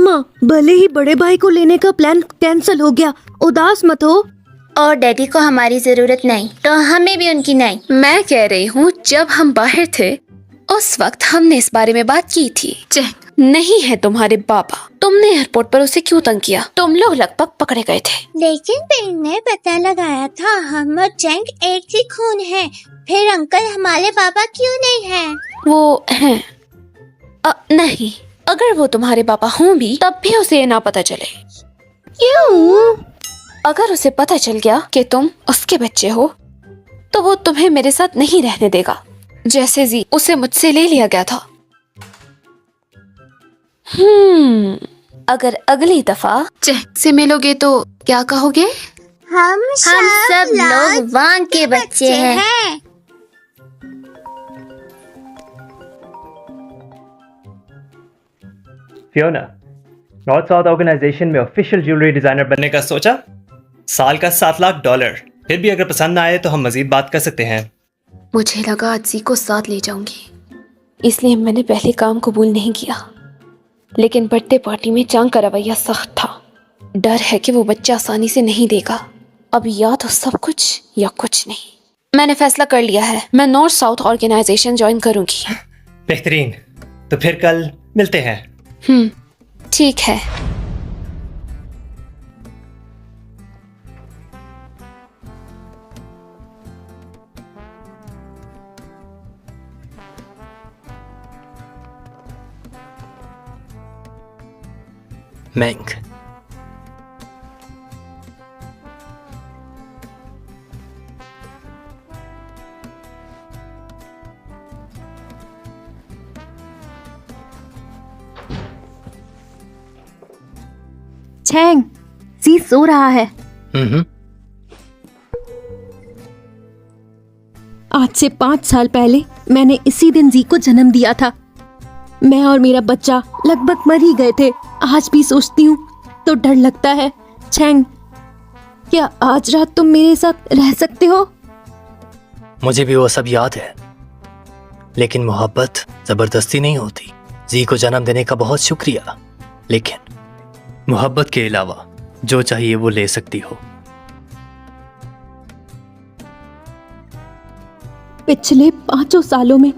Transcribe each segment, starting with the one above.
मम्मा, भले ही बड़े भाई को लेने का प्लान कैंसिल हो गया, उदास मत हो। और डैडी को हमारी जरूरत नहीं तो हमें भी उनकी नहीं। मैं कह रही हूँ जब हम बाहर थे उस वक्त हमने इस बारे में बात की थी। नहीं है तुम्हारे पापा, तुमने एयरपोर्ट पर उसे क्यों तंग किया? तुम लोग लगभग पकड़े गए थे। लेकिन पिंग ने पता लगाया था हम और चैंग एक ही खून है। फिर अंकल हमारे पापा क्यों नहीं हैं? वो हैं। नहीं, अगर वो तुम्हारे पापा हों भी तब भी उसे ना पता चले। क्यों? अगर उसे पता चल गया कि तुम उसके बच्चे हो तो वो तुम्हें मेरे साथ नहीं रहने देगा, जैसे जी उसे मुझसे ले लिया गया था। अगर अगली दफा चेक से मिलोगे तो क्या कहोगे? हम सब लोग वांग के बच्चे हैं। फियोना, नॉर्थ साउथ ऑर्गेनाइजेशन में ऑफिशियल ज्वेलरी डिजाइनर बनने का सोचा? साल का $7 लाख। फिर भी अगर पसंद ना आए तो हम मजीद बात कर सकते हैं। मुझे लगा अजी को साथ ले जाऊंगी, इसलिए मैंने पहले काम कबूल नहीं किया। लेकिन बर्थडे पार्टी में चांग का रवैया सख्त था। डर है कि वो बच्चा आसानी से नहीं देगा। अब या तो सब कुछ या कुछ नहीं। मैंने फैसला कर लिया है, मैं नॉर्थ साउथ ऑर्गेनाइजेशन ज्वाइन करूंगी। बेहतरीन, तो फिर कल मिलते हैं। ठीक है। मैंग, चैंग, जी सो रहा है। आज से 5 साल पहले मैंने इसी दिन जी को जन्म दिया था। मैं और मेरा बच्चा लगभग मर ही गए थे। आज भी सोचती हूँ तो डर लगता है। चैंग, क्या आज रात तुम मेरे साथ रह सकते हो? मुझे भी वो सब याद है, लेकिन मोहब्बत जबरदस्ती नहीं होती। जी को जन्म देने का बहुत शुक्रिया, लेकिन मोहब्बत के अलावा जो चाहिए वो ले सकती हो। पिछले 5 सालों में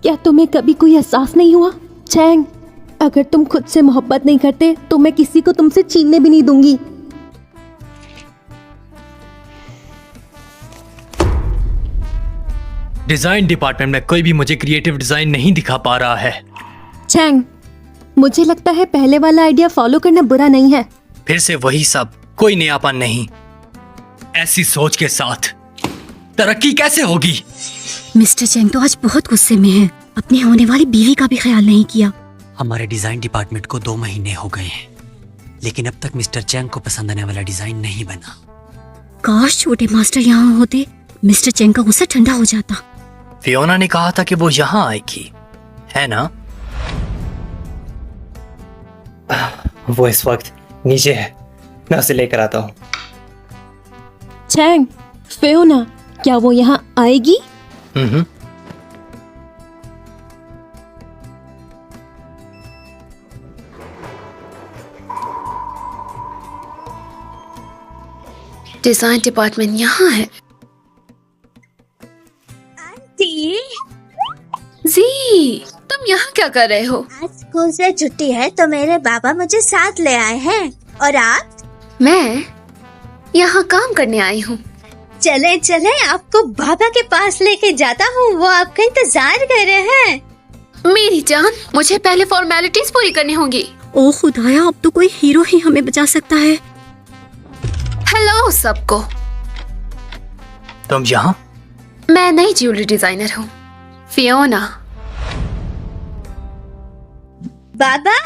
क्या तुम्हें कभी कोई एहसास नहीं हुआ? चैंग, अगर तुम खुद से मोहब्बत नहीं करते तो मैं किसी को तुमसे छीनने भी नहीं दूंगी। डिजाइन डिपार्टमेंट में कोई भी मुझे क्रिएटिव डिजाइन नहीं दिखा पा रहा है। चैंग, मुझे लगता है पहले वाला आइडिया फॉलो करना बुरा नहीं है। फिर से वही सब, कोई नयापन नहीं। ऐसी सोच के साथ तरक्की कैसे होगी? मिस्टर चैंग तो आज बहुत गुस्से में हैं। अपने होने वाली बीवी का भी ख्याल नहीं किया। हमारे डिजाइन डिपार्टमेंट को 2 महीने हो गए हैं, लेकिन अब तक मिस्टर चैंग को पसंद आने वाला डिजाइन नहीं बना। काश छोटे मास्टर यहाँ होते, मिस्टर चैंग का गुस्सा ठंडा हो जाता। फियोना ने कहा था कि वो यहाँ आएगी, है ना? वो इस वक्त नीचे है, मैं उसे लेकर आता हूँ। चैंग, फियोना, क्या वो यहाँ आएगी? डिजाइन डिपार्टमेंट यहाँ है। आंटी, जी, तुम यहाँ क्या कर रहे हो? आज स्कूल से छुट्टी है तो मेरे पापा मुझे साथ ले आए हैं। और आप? मैं यहाँ काम करने आई हूँ। चले चले, आपको बाबा के पास लेके जाता हूँ, वो आपका इंतजार कर रहे हैं। मेरी जान, मुझे पहले फॉर्मेलिटीज पूरी करनी होंगी। ओ खुदाया, अब तो कोई हीरो ही हमें बचा सकता है। हेलो सबको, तुम यहाँ? मैं नई ज्वेलरी डिजाइनर हूँ, फियोना। बाबा,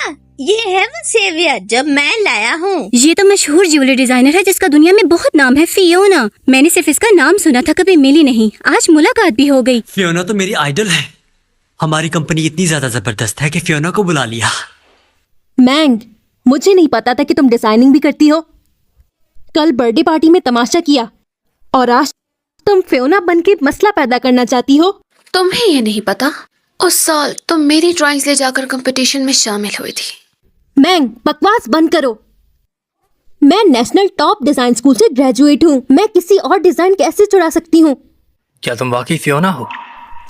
ये है वो सेवियर जो मैं लाया हूँ। ये तो मशहूर ज्वेलरी डिजाइनर है जिसका दुनिया में बहुत नाम है, फियोना। मैंने सिर्फ इसका नाम सुना था, कभी मिली नहीं। आज मुलाकात भी हो गई। फियोना तो मेरी आइडल है। हमारी कंपनी इतनी ज्यादा जबरदस्त है कि फियोना को बुला लिया। मैंग, मुझे नहीं पता था कि तुम डिजाइनिंग भी करती हो। कल बर्थडे पार्टी में तमाशा किया और आज तुम फियोना बन के मसला पैदा करना चाहती हो। तुम्हें ये नहीं पता, उस साल तुम मेरी ड्राइंग्स ले जाकर कंपटीशन में शामिल हुई थी। मैंग, बकवास बंद करो। मैं नेशनल टॉप डिजाइन स्कूल से ग्रेजुएट हूँ। मैं किसी और डिजाइन कैसे चुरा सकती हूँ? क्या तुम वाकई फियोना हो?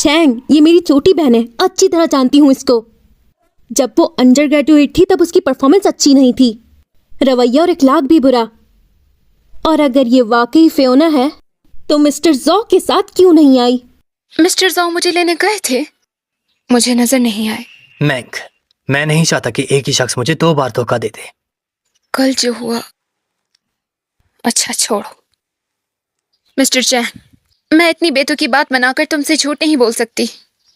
चैंग, ये मेरी छोटी बहन है, अच्छी तरह जानती हूँ इसको। जब वो अंडर ग्रेजुएट थी तब उसकी परफॉर्मेंस अच्छी नहीं थी, रवैया और इखलाक भी बुरा। और अगर ये वाकई फियोना है तो मिस्टर जॉ के साथ क्यों नहीं आई? मिस्टर जॉ मुझे लेने गए थे, मुझे नजर नहीं आए। मैंग, मैं नहीं चाहता कि एक ही शख्स मुझे 2 बार धोखा दे दे। कल जो हुआ, अच्छा छोड़ो। मिस्टर चैंग, मैं इतनी बेतुकी बात बनाकर तुमसे झूठ नहीं बोल सकती।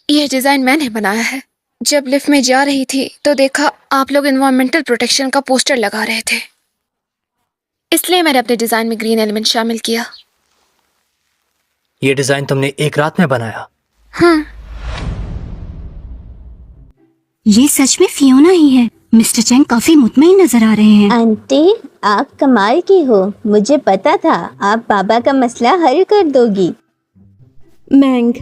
यह डिजाइन मैंने बनाया है। जब लिफ्ट में जा रही थी तो देखा आप लोग एनवायरमेंटल प्रोटेक्शन का पोस्टर लगा रहे थे, इसलिए मैंने अपने डिजाइन में ग्रीन एलिमेंट शामिल किया। ये डिजाइन तुमने एक रात में बनाया? हाँ, ये सच में फियोना ही है। मिस्टर चैंग काफी मुतमईन नजर आ रहे हैं। आंटी, आप कमाल की हो। मुझे पता था आप बाबा का मसला हल कर दोगी। मैंग,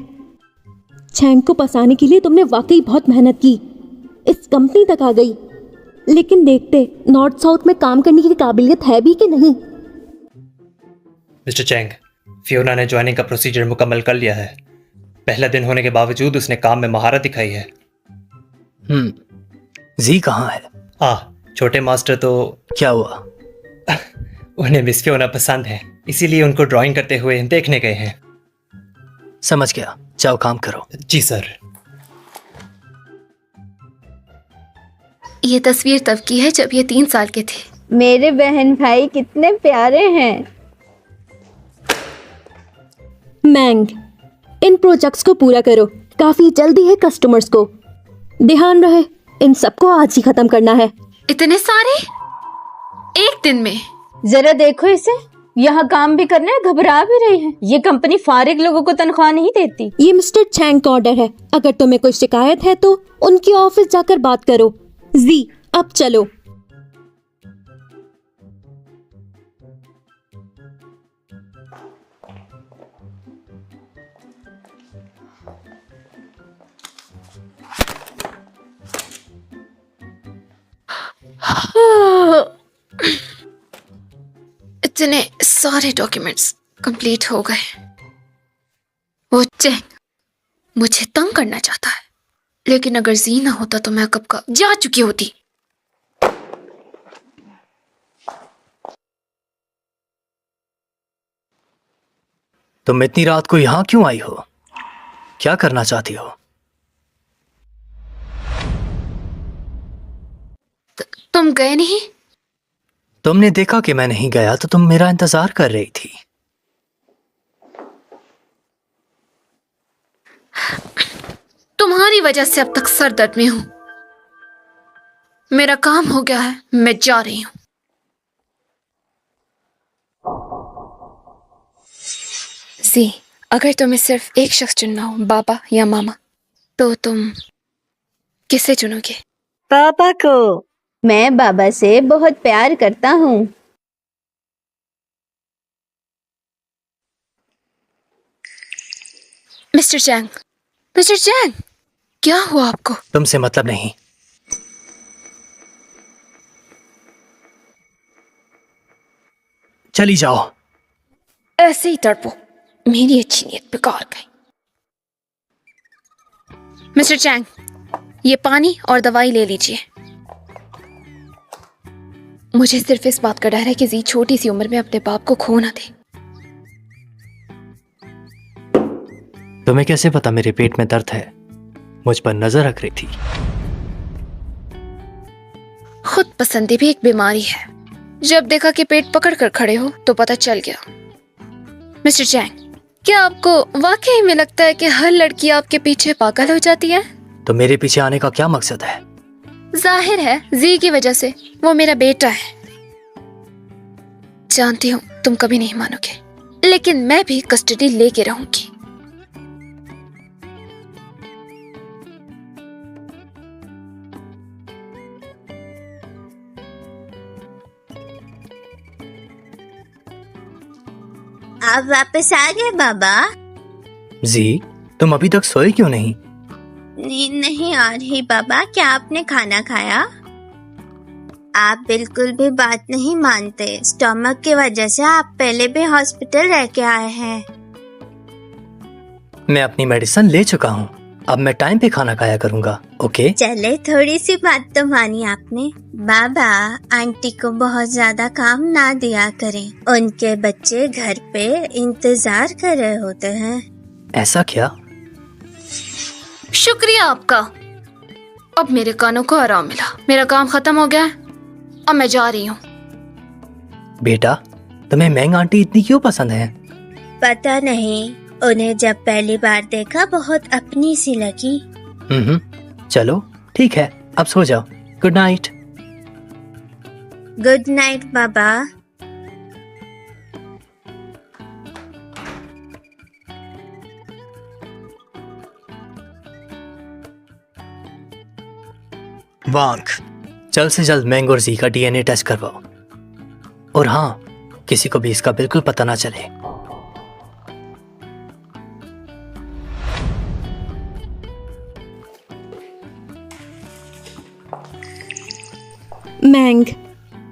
चैंग को फंसाने के लिए तुमने वाकई बहुत मेहनत की, इस कंपनी तक आ गई। लेकिन देखते नॉर्थ साउथ में काम करने की काबिलियत है भी कि नहीं। मिस्टर चैंग, फियोना ने ज्वाइनिंग का प्रोसीजर मुकम्मल कर लिया है। पहला दिन होने के बावजूद उसने काम में महारत दिखाई है। जी कहाँ है? छोटे मास्टर तो क्या हुआ? उन्हें मिस फियोना पसंद है, इसीलिए उनको ड्राइंग करते हुए देखने गए हैं। समझ गया, जाओ काम करो। जी सर। ये तस्वीर तब की है जब ये 3 साल के थे। मेरे बहन भाई कितने प्यारे हैं। मैंग, इन प्रोजेक्ट्स को पूरा करो, काफी जल्दी है कस्टमर्स को। ध्यान रहे, इन सबको आज ही खत्म करना है। इतने सारे एक दिन में? जरा देखो इसे, यहाँ काम भी करना है, घबरा भी रही है। ये कंपनी फारिग लोगों को तनख्वाह नहीं देती। ये मिस्टर चैंग का ऑर्डर है। अगर तुम्हें कोई शिकायत है तो उनके ऑफिस जाकर बात करो। जी, अब चलो। इतने सारे डॉक्यूमेंट्स कंप्लीट हो गए। वो चैंग मुझे तंग करना चाहता है, लेकिन अगर जी ना होता तो मैं कब का जा चुकी होती। तुम इतनी रात को यहाँ क्यों आई हो? क्या करना चाहती हो? तुम गए नहीं? तुमने देखा कि मैं नहीं गया तो तुम मेरा इंतजार कर रही थी। तुम्हारी वजह से अब तक सर दर्द में हूं। मेरा काम हो गया है, मैं जा रही हूं। जी, अगर तुम्हें सिर्फ एक शख्स चुनना हो, बाबा या मामा, तो तुम किसे चुनोगे? पापा को। मैं बाबा से बहुत प्यार करता हूँ। मिस्टर चैंग, मिस्टर चैंग, क्या हुआ आपको? तुमसे मतलब नहीं। चली जाओ। ऐसे ही तड़पो, मेरी अच्छी नीयत बेकार गई। मिस्टर चैंग, ये पानी और दवाई ले लीजिए। मुझे सिर्फ इस बात का डर है कि जी छोटी सी उम्र में अपने बाप को खो ना दे। तुम्हें कैसे पता मेरे पेट में दर्द है? मुझ पर नजर रख रही थी। खुद पसंदी भी एक बीमारी है। जब देखा कि पेट पकड़ कर खड़े हो तो पता चल गया। मिस्टर चैंग, क्या आपको वाकई में लगता है कि हर लड़की आपके पीछे पागल हो जाती है? तो मेरे पीछे आने का क्या मकसद है? जाहिर है जी की वजह से। वो मेरा बेटा है। जानती हूँ तुम कभी नहीं मानोगे, लेकिन मैं भी कस्टडी लेके रहूंगी। आप वापस आ गए बाबा? जी, तुम अभी तक सोए क्यों नहीं? नींद नहीं आ रही बाबा। क्या आपने खाना खाया? आप बिल्कुल भी बात नहीं मानते। स्टमक की वजह से आप पहले भी हॉस्पिटल रह के आए हैं। मैं अपनी मेडिसिन ले चुका हूँ, अब मैं टाइम पे खाना खाया करूँगा। ओके? चले, थोड़ी सी बात तो मानी आपने। बाबा, आंटी को बहुत ज्यादा काम ना दिया करें, उनके बच्चे घर पे इंतजार कर रहे होते हैं। ऐसा क्या? शुक्रिया आपका। अब मेरे कानों को आराम मिला। मेरा काम खत्म हो गया है, अब मैं जा रही हूँ। बेटा, तुम्हें मैंग आंटी इतनी क्यों पसंद है? पता नहीं, उन्हें जब पहली बार देखा बहुत अपनी सी लगी। चलो ठीक है, अब सो जाओ। Good night. गुड नाइट बाबा। वांग, जल्द से जल्द मैंग और जी का डीएनए टेस्ट करवाओ। और हाँ, किसी को भी इसका बिल्कुल पता ना चले। मैंग,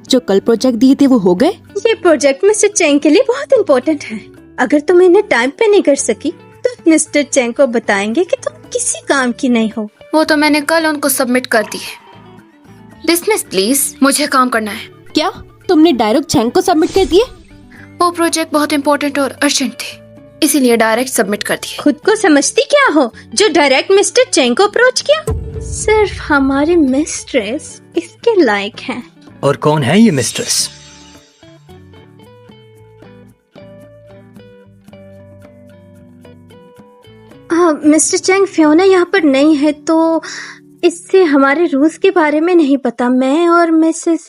जो कल प्रोजेक्ट दिए थे वो हो गए? ये प्रोजेक्ट मिस्टर चैंग के लिए बहुत इम्पोर्टेंट है। अगर तुम इन्हें टाइम पे नहीं कर सकी तो मिस्टर चैंग को बताएंगे कि तुम किसी काम की नहीं हो। वो तो मैंने कल उनको सबमिट कर दी है। डिसमिस प्लीज, मुझे काम करना है। क्या तुमने डायरेक्ट चैंग को सबमिट कर दिए? वो प्रोजेक्ट बहुत इम्पोर्टेंट और अर्जेंट थे, इसीलिए डायरेक्ट सबमिट कर दिए। खुद को समझती क्या हो जो डायरेक्ट मिस्टर चैंग को अप्रोच किया? सिर्फ हमारी मिस्ट्रेस इसके लायक हैं। और कौन है ये मिस्ट्रेस? मिस्टर चैंग, फियोना यहाँ पर नहीं है तो इससे हमारे रूल्स के बारे में नहीं पता। मैं और मिसेस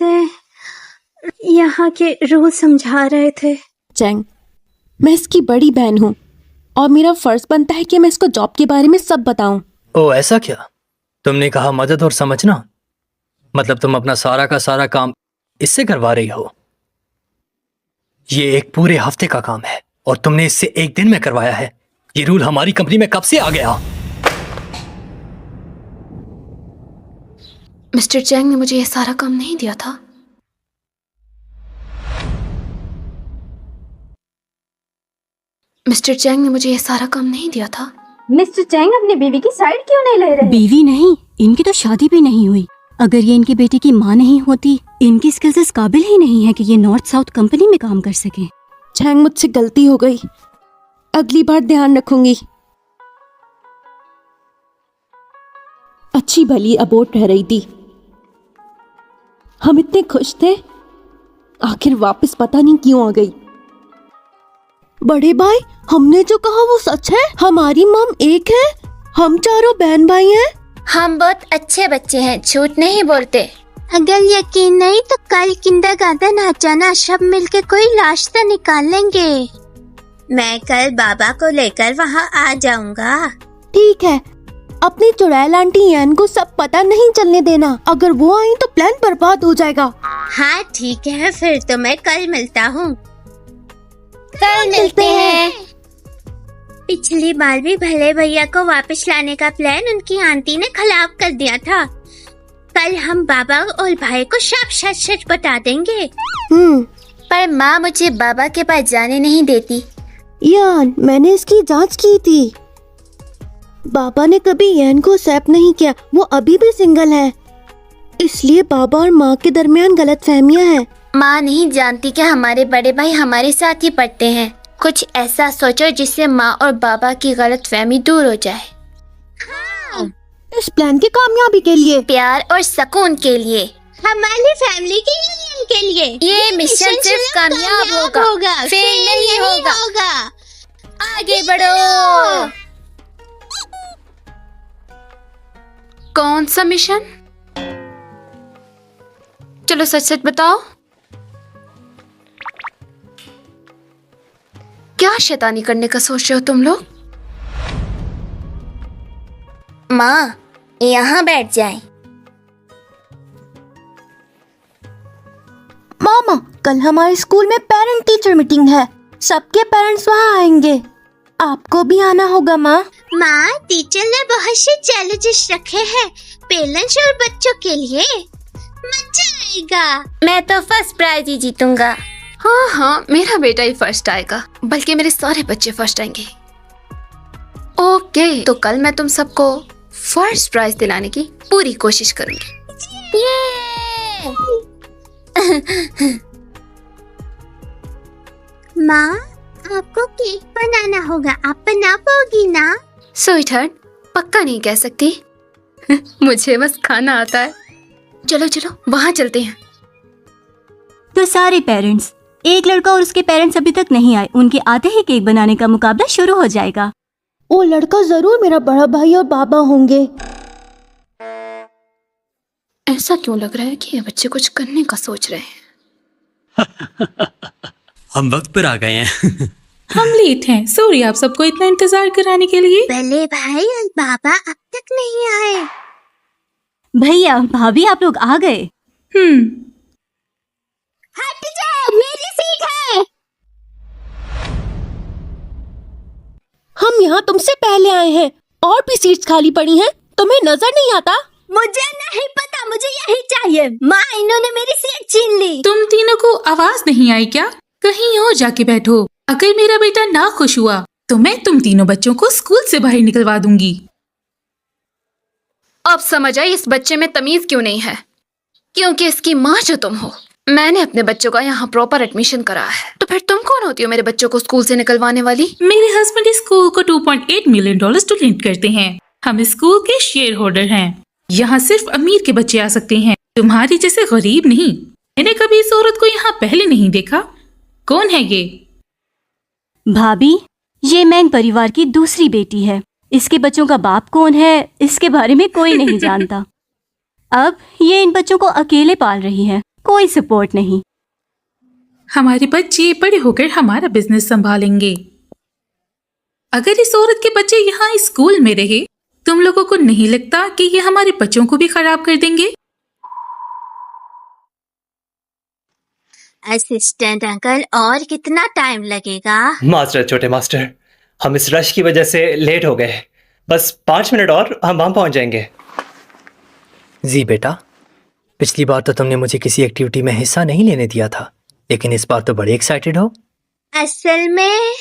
यहाँ के रूल समझा रहे थे। चैंग, मैं इसकी बड़ी बहन हूँ और मेरा फर्ज बनता है कि मैं इसको जॉब के बारे में सब बताऊं। ओ ऐसा क्या? तुमने कहा मदद और समझना, मतलब तुम अपना सारा का सारा काम इससे करवा रही हो? ये एक पूरे हफ्ते का काम है और तुमने इससे एक दिन में करवाया है। ये रूल हमारी कंपनी में कब से आ गया? मिस्टर चैंग ने मुझे ये सारा काम नहीं दिया था। मिस्टर चैंग ने मुझे ये सारा काम नहीं दिया था। मिस्टर चैंग अपनी बीवी की साइड क्यों नहीं ले रहे? बीवी नहीं, इनकी तो शादी भी नहीं हुई। अगर ये इनके बेटे की माँ नहीं होती, इनकी स्किल्स इस काबिल ही नहीं है कि ये नॉर्थ साउथ कंपनी में काम कर सके। चैंग, मुझसे गलती हो गई, अगली बार ध्यान रखूंगी। अच्छी भली अबोर्ट रह रही थी, हम इतने खुश थे, आखिर वापस पता नहीं क्यों आ गई। बड़े भाई, हमने जो कहा वो सच है? हमारी मॉम एक है, हम चारों बहन भाई हैं। हम बहुत अच्छे बच्चे हैं, झूठ नहीं बोलते। अगर यकीन नहीं तो कल किंडरगार्टन आ जाना, सब मिलके कोई रास्ता निकाल लेंगे। मैं कल बाबा को लेकर वहाँ आ जाऊंगा। ठीक है, अपनी चुड़ैल आंटी यान को सब पता नहीं चलने देना, अगर वो आई तो प्लान बर्बाद हो जाएगा। हाँ ठीक है, फिर तो मैं कल मिलता हूँ। कल मिलते हैं। पिछली बार भी भले भैया को वापस लाने का प्लान उनकी आंटी ने खराब कर दिया था। कल हम बाबा और भाई को सब सच सच बता देंगे। पर माँ मुझे बाबा के पास जाने नहीं देती। यान, मैंने इसकी जांच की थी, बाबा ने कभी यान को एक्सेप्ट नहीं किया, वो अभी भी सिंगल है, इसलिए बाबा और माँ के दरमियान गलतफहमियां हैं। माँ नहीं जानती कि हमारे बड़े भाई हमारे साथ ही पढ़ते हैं। कुछ ऐसा सोचो जिससे माँ और बाबा की गलतफहमी दूर हो जाए। इस प्लान की कामयाबी के लिए, प्यार और सुकून के लिए, हमारी फैमिली की यूनियन के लिए ये मिशन सिर्फ कामयाब होगा, फेल नहीं होगा। आगे बढ़ो। कौन सा मिशन? चलो सच सच बताओ, क्या शैतानी करने का सोच रहे हो तुम लोग? माँ, यहाँ बैठ जाएं। मामा, कल हमारे स्कूल में पेरेंट टीचर मीटिंग है, सबके पेरेंट्स वहाँ आएंगे, आपको भी आना होगा। माँ, टीचर ने बहुत से चैलेंजेस रखे हैं पेरेंट्स और बच्चों के लिए, मजा आएगा। मैं तो फर्स्ट प्राइज ही जीतूंगा। हाँ हाँ, मेरा बेटा ही फर्स्ट आएगा, बल्कि मेरे सारे बच्चे फर्स्ट आएंगे। ओके, तो कल मैं तुम सबको फर्स्ट प्राइज दिलाने की पूरी कोशिश करूंगी। माँ, आपको केक बनाना होगा, आप बना पाओगी ना? स्वीटहार्ट, पक्का नहीं कह सकती। मुझे बस खाना आता है। चलो चलो वहाँ चलते हैं। तो सारे पेरेंट्स, एक लड़का और उसके पेरेंट्स अभी तक नहीं आए, उनके आते ही केक बनाने का मुकाबला शुरू हो जाएगा। वो लड़का जरूर मेरा बड़ा भाई और बाबा होंगे। ऐसा क्यों लग रहा है कि ये बच्चे कुछ करने का सोच रहे हैं? हम वक्त पर आ गए हैं। हम लेट हैं, सॉरी आप सबको इतना इंतजार कराने के लिए। बल्ले भाई और बाबा अब तक नहीं आए। भैया भाभी, आप लोग आ गए। हट जाओ, मेरी सीट है। हम यहाँ तुमसे पहले आए हैं, और भी सीट्स खाली पड़ी हैं, तुम्हें नजर नहीं आता? मुझे नहीं पता, मुझे यही चाहिए। माँ, इन्होंने मेरी सीट छीन ली। तुम तीनों को आवाज नहीं आई क्या? कहीं और जाके बैठो। अगर मेरा बेटा ना खुश हुआ तो मैं तुम तीनों बच्चों को स्कूल से बाहर निकलवा दूंगी। अब समझ आई इस बच्चे में तमीज क्यों नहीं है, क्योंकि इसकी माँ जो तुम हो। मैंने अपने बच्चों का यहाँ प्रॉपर एडमिशन कराया है, तो फिर तुम कौन होती हो मेरे बच्चों को स्कूल से निकलवाने वाली? मेरे हस्बैंड इस स्कूल को $2.8 मिलियन डोनेट करते हैं। हम इस स्कूल के शेयर होल्डर हैं। यहाँ सिर्फ अमीर के बच्चे आ सकते हैं, तुम्हारी जैसे गरीब नहीं। मैंने कभी इस औरत को यहाँ पहले नहीं देखा। कौन है ये? भाभी, ये मैंग परिवार की दूसरी बेटी है। इसके बच्चों का बाप कौन है, इसके बारे में कोई नहीं जानता। अब ये इन बच्चों को अकेले पाल रही है, कोई सपोर्ट नहीं। हमारे बच्चे बड़े होकर हमारा बिजनेस संभालेंगे। अगर इस औरत के बच्चे यहाँ इस स्कूल में रहे, तुम लोगों को नहीं लगता कि ये हमारे बच्चों को भी खराब कर देंगे? असिस्टेंट अंकल, और कितना टाइम लगेगा? मास्टर, छोटे मास्टर, हम इस रश की वजह से लेट हो गए। बस 5 मिनट और हम वहां पहुंच जाएंगे। जी बेटा, पिछली बार तो तुमने मुझे किसी एक्टिविटी में हिस्सा नहीं लेने दिया था, लेकिन इस बार तो बड़े एक्साइटेड हो। असल में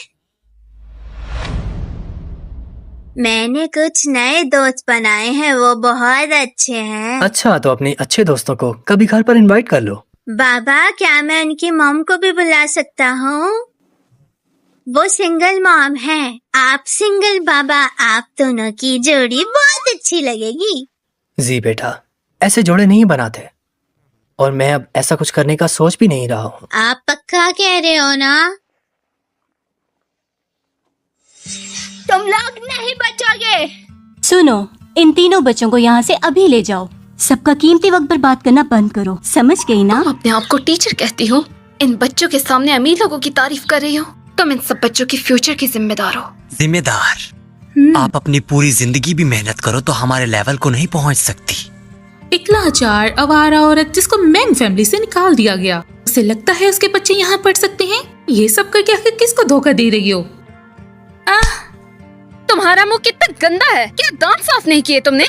मैंने कुछ नए दोस्त बनाए हैं, वो बहुत अच्छे हैं। अच्छा, तो अपने अच्छे दोस्तों को कभी घर पर इनवाइट कर लो। बाबा, क्या मैं उनकी मॉम को भी बुला सकता हूँ? वो सिंगल मॉम है, आप सिंगल बाबा, आप दोनों की जोड़ी बहुत अच्छी लगेगी। जी बेटा, ऐसे जोड़े नहीं बनाते, और मैं अब ऐसा कुछ करने का सोच भी नहीं रहा हूँ। आप पक्का कह रहे हो ना? तुम लोग नहीं बचोगे। सुनो, इन तीनों बच्चों को यहाँ से अभी ले जाओ। सबका कीमती वक्त बर्बाद करना बंद करो, समझ गई ना? तुम अपने आप को टीचर कहती हो, इन बच्चों के सामने अमीर लोगों की तारीफ कर रही हो। तुम इन सब बच्चों की फ्यूचर की जिम्मेदार हो। जिम्मेदार? आप अपनी पूरी जिंदगी भी मेहनत करो तो हमारे लेवल को नहीं पहुंच सकती। एक लाचार आवारा औरत जिसको मैंग फैमिली से निकाल दिया गया, उसे लगता है उसके बच्चे यहाँ पढ़ सकते हैं। ये सब करके आखिर किसको धोखा दे रही हो? तुम्हारा मुंह कितना गंदा है, क्या दांत साफ नहीं किए तुमने?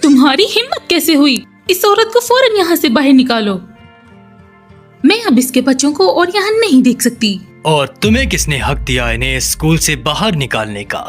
तुम्हारी हिम्मत कैसे हुई? इस औरत को फौरन यहाँ से बाहर निकालो। मैं अब इसके बच्चों को और यहाँ नहीं देख सकती। और तुम्हें किसने हक दिया इन्हें स्कूल से बाहर निकालने का?